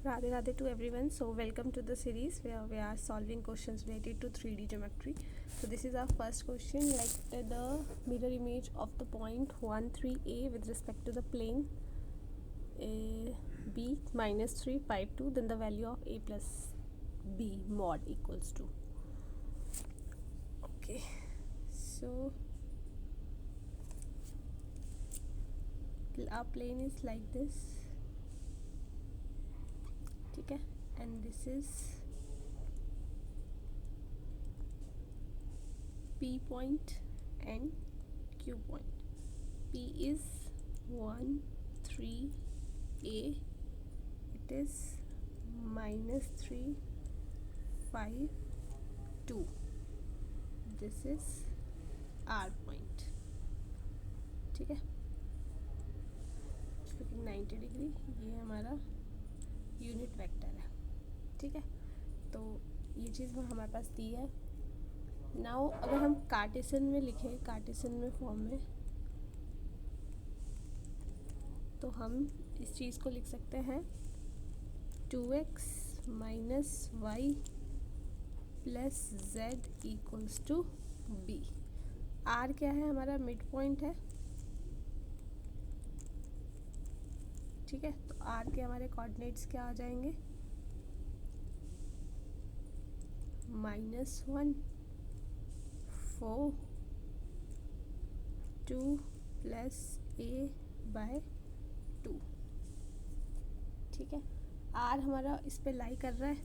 Radhe Radhe to everyone. So welcome to the series where we are solving questions related to 3D geometry. So this is our first question. Let the mirror image of the point 1 3a with respect to the plane a b minus 3 pi 2, then the value of a plus b mod equals to. Okay, so our plane is like this. Okay, and this is P point and Q point. P is 1 3 a, it is minus 3 5 2. This is R point. ठीक है, looking 90 degree, ये हमारा unit vector है. ठीक है, तो ये चीज़ हमारे पास दी है. नाउ अगर हम कार्टेशियन में लिखें, कार्टेशियन में फॉर्म में, तो हम इस चीज़ को लिख सकते हैं 2x minus y plus z equals to b. R क्या है? हमारा मिड पॉइंट है. ठीक है, तो आर के हमारे कोऑर्डिनेट्स क्या आ जाएंगे? -1 4 2 प्लस a बाय 2. ठीक है, आर हमारा इस पे लाई कर रहा है.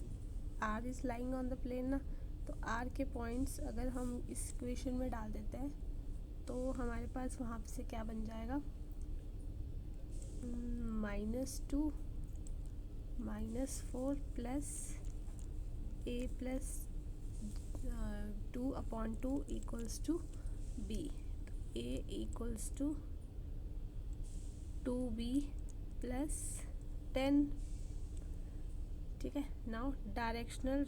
R is lying on the plane ना, तो आर के पॉइंट्स अगर हम इस इक्वेशन में डाल देते हैं तो हमारे पास वहाँ से क्या बन जाएगा? -2 -4 plus a plus 2/2 equals to b. a equals to 2b plus 10. ठीक है, now direction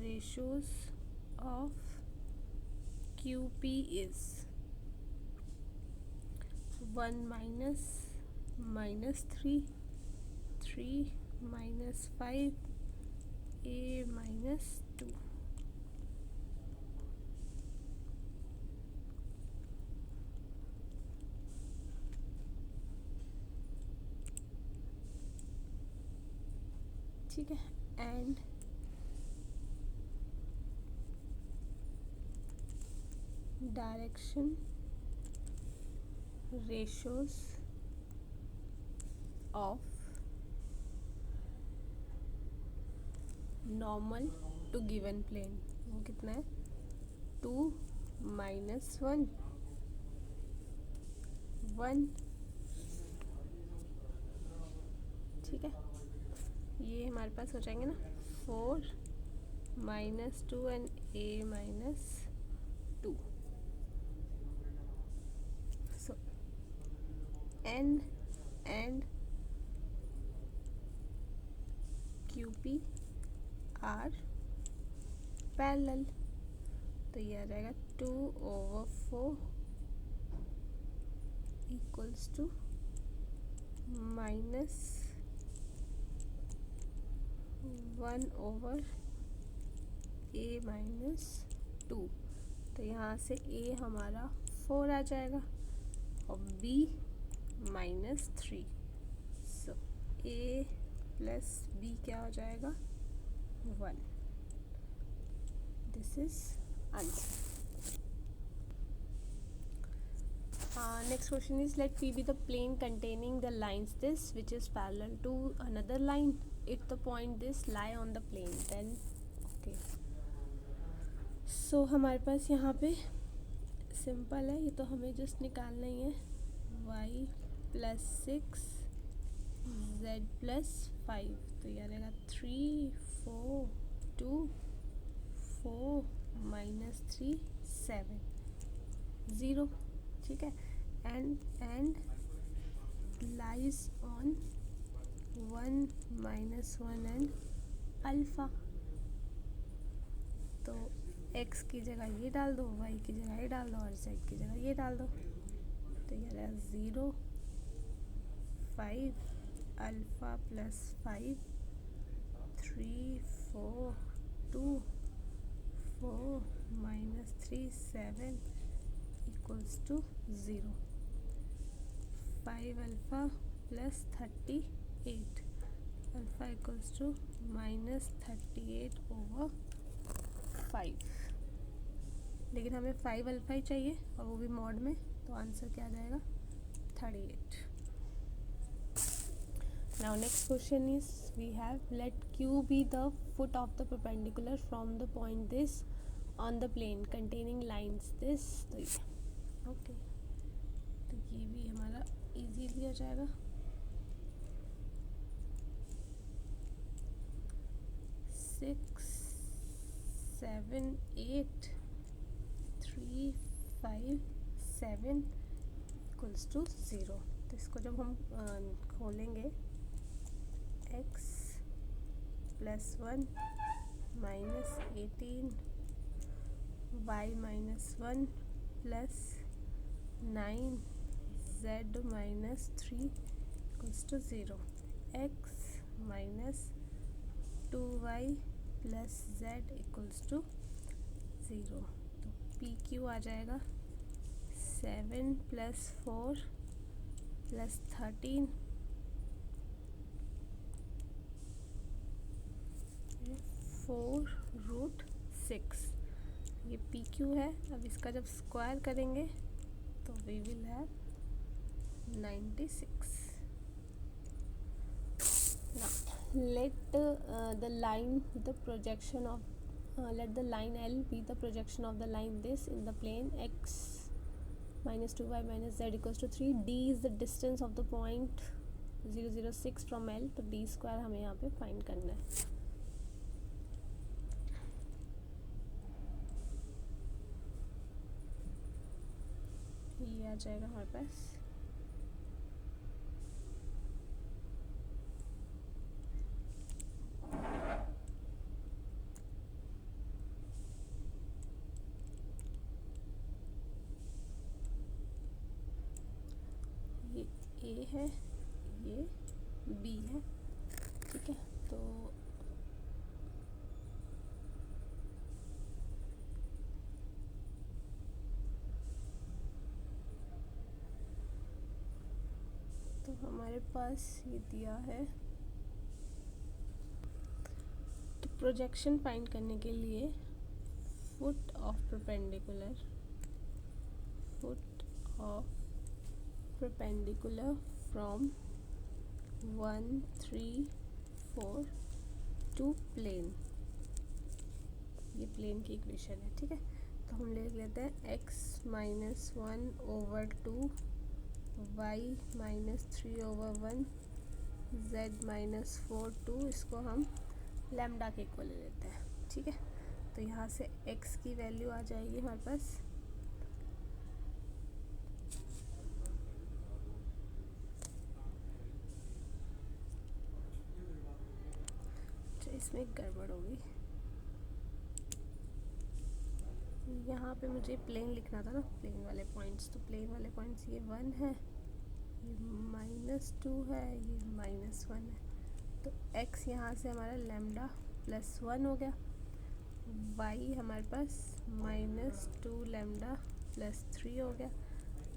ratios of QP is 1 minus 3 minus 5 a minus 2. ठीक है, and direction ratios of normal to given plane, वो कितना है? 2 minus 1 1. ठीक है, ये हमारे पास हो जाएंगे ना 4 -2 and a minus 2. So n and QP are parallel, तो ये आ जाएगा 2/4 इक्वल्स टू -1/a minus 2. तो यहाँ से a हमारा 4 आ जाएगा और b -3. So a plus b क्या हो जाएगा? 1. This is answer. Next question is, let P be the plane containing the lines this which is parallel to another line. If the point this lie on the plane, then okay. So हमारे पास यहाँ पे simple है, ये तो हमें just निकालना ही है. y plus 6 z plus 5, तो ये रहेगा 3 4 2 4 -3 7 0. ठीक है, and lies on 1 -1 and alpha. तो x की जगह ये डाल दो, y की जगह ये डाल दो और z की जगह ये डाल दो। तो ये रहा 0 5 alpha plus 5 3 4 2 4 minus 3 7 equals to 0। 5 alpha plus 38 alpha equals to minus 38 over 5। लेकिन हमें 5 अल्फ़ा ही चाहिए और वो भी मॉड में, तो आंसर क्या आ जाएगा 38। Now next question is we have let Q be the foot of the perpendicular from the point this on the plane containing lines this। तो ये ओके, तो ये भी हमारा इजीली हो जाएगा। 6 7 8 3 5 7 इक्वल्स टू 0। तो इसको जब हम खोलेंगे x plus 1 minus 18 y minus 1 plus 9 z minus 3 equals to 0। x minus 2y plus z equals to 0। तो पी क्यू आ जाएगा 7 प्लस 4 प्लस 13 4√6। ये पी क्यू है। अब इसका जब स्क्वायर करेंगे तो we will have 96। Now let the line the projection of let the line L be the projection of the line this in the plane x minus 2y minus z equals to 3। d is the distance of the point 006 from L। तो d square हमें यहाँ पे find करना है। ये आ जाएगा हमारे पास ये ए है, ये बी है, ठीक है। तो हमारे पास ये दिया है। तो प्रोजेक्शन फाइंड करने के लिए foot of perpendicular from 1 3 4 to plane, ये प्लेन की इक्वेशन है, ठीक है। तो हम ले लेते हैं x minus 1 over 2 y minus 3 over 1 z minus 4 2। इसको हम लैम्डा के इक्वल ले लेते हैं, ठीक है। तो यहाँ से x की वैल्यू आ जाएगी हमारे पास इसमें गड़बड़ होगी। यहाँ पे मुझे प्लेन लिखना था ना, प्लेन वाले पॉइंट्स। तो प्लेन वाले पॉइंट्स ये 1 है, ये -2 है, ये -1 है। तो x यहाँ से हमारा लैम्डा प्लस 1 हो गया, y हमारे पास -2 लैम्डा प्लस 3 हो गया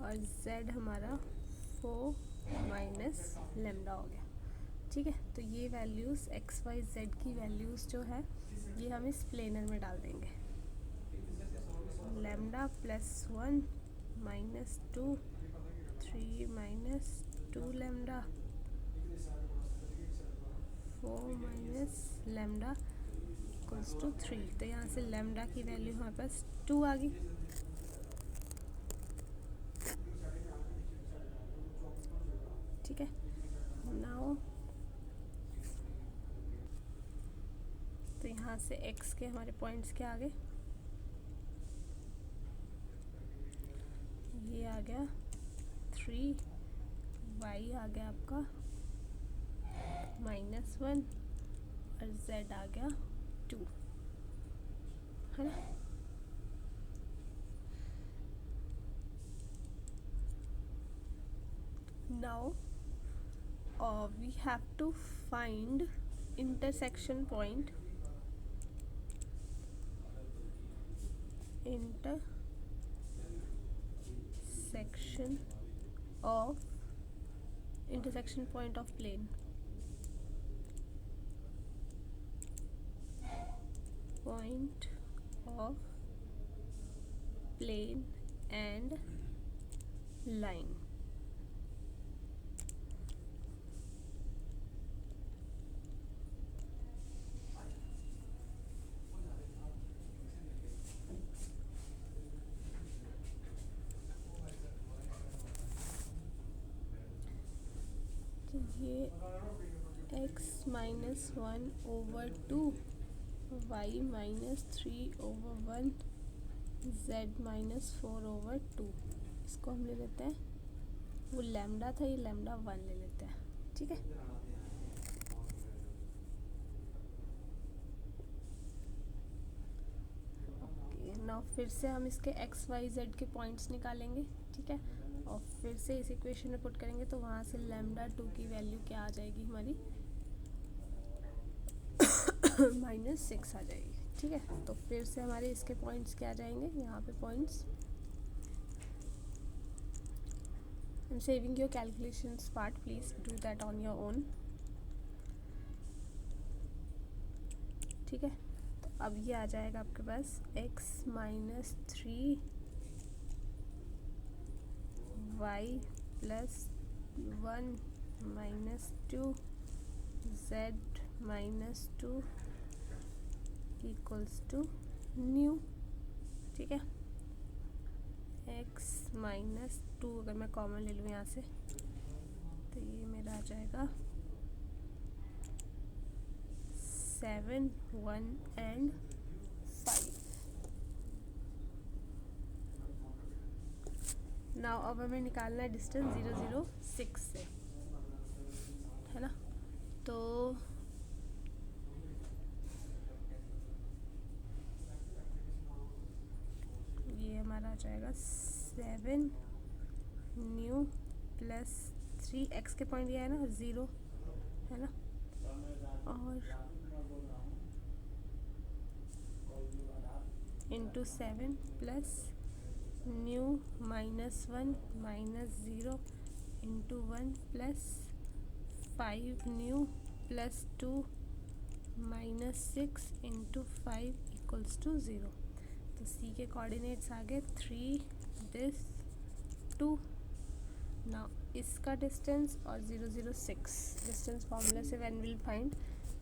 और z हमारा 4 माइनस लैम्डा हो गया, ठीक है। तो ये वैल्यूज़ x y z की वैल्यूज़ जो है ये हम इस प्लेनर में डाल देंगे। Lambda plus 1 -2 3 -2 lambda 4 minus lambda equals to 3। तो यहाँ से लैम्डा की वैल्यू हमारे पास 2 आ गई, ठीक है। नाउ तो यहाँ से x के हमारे पॉइंट्स क्या आ गए, ये आ गया 3, y आ गया आपका -1 और z आ गया 2, है ना। now we have to find intersection point intersection point of plane. Point of plane and line. तो ये x-1/2 y-3/1 z-4/2 इसको हम ले लेते हैं, वो लैम्डा था, ये लैम्डा 1 ले लेते हैं, ठीक है। नाउ फिर से हम इसके x y z के पॉइंट्स निकालेंगे, ठीक है, और फिर से इस इक्वेशन में पुट करेंगे तो वहाँ से लैम्डा 2 की वैल्यू क्या आ जाएगी हमारी -6 आ जाएगी, ठीक है। तो फिर से हमारे इसके पॉइंट्स क्या आ जाएंगे, यहाँ पे points, I am saving your calculations part, please do that on your own, ठीक है। तो अब ये आ जाएगा आपके पास x-3 y +1 -2 z-2 equals to nu, ठीक है। x-2 अगर मैं कॉमन ले लूँ यहाँ से तो ये मेरा आ जाएगा 7, 1 and 5। नाउ अब हमें निकालना है डिस्टेंस 0, 0, 6 से, है ना। तो ये हमारा आ जाएगा 7 न्यू +3, x के पॉइंट ये है ना 0, है ना, और into 7 plus nu -1 -0 into 1 plus 5 nu +2 -6 into 5 equals to 0। तो सी के कोऑर्डिनेट्स आ गए 3, दिस 2। नाउ इसका डिस्टेंस और 0, 0, 6 डिस्टेंस फॉर्मूला से when will find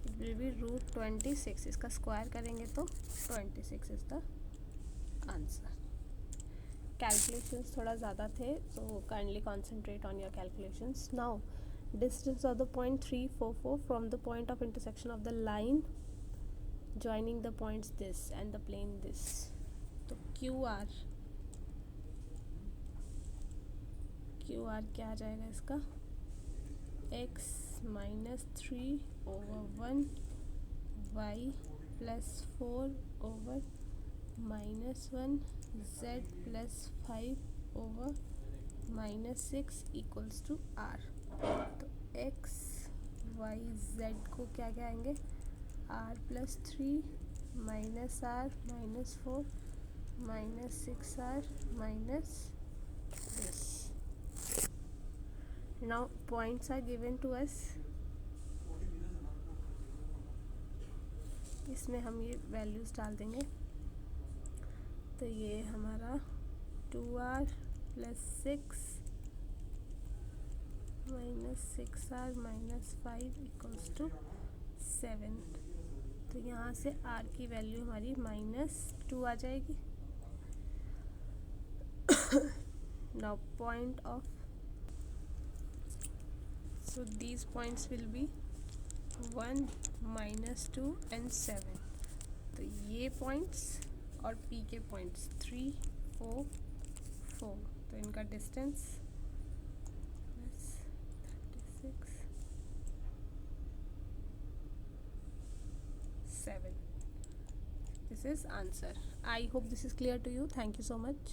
it will be √26, इसका स्क्वायर करेंगे तो 26 इज द आंसर। कैलकुलेशंस थोड़ा ज़्यादा थे, so kindly concentrate on your calculations. Now distance of the point 3, 4, 4 from the point of intersection of the line joining the points this and the plane this. तो QR क्या आ जाएगा इसका, x -3/1 y +4/-1 z +5/-6 equals to r। तो x y z को क्या कहेंगे, r +3 -r -4 -6r minus this. Now points are given to us, इसमें हम ये वैल्यूज़ डाल देंगे। तो ये हमारा 2r + 6 -6r -5 इक्वल्स टू 7। तो यहाँ से r की वैल्यू हमारी -2 आ जाएगी। Now point of, so these points will be 1, -2 and 7। तो ये points और P के points 3, 4, 4, तो इनका distance 36, 7। This is answer. I hope this is clear to you. Thank you so much.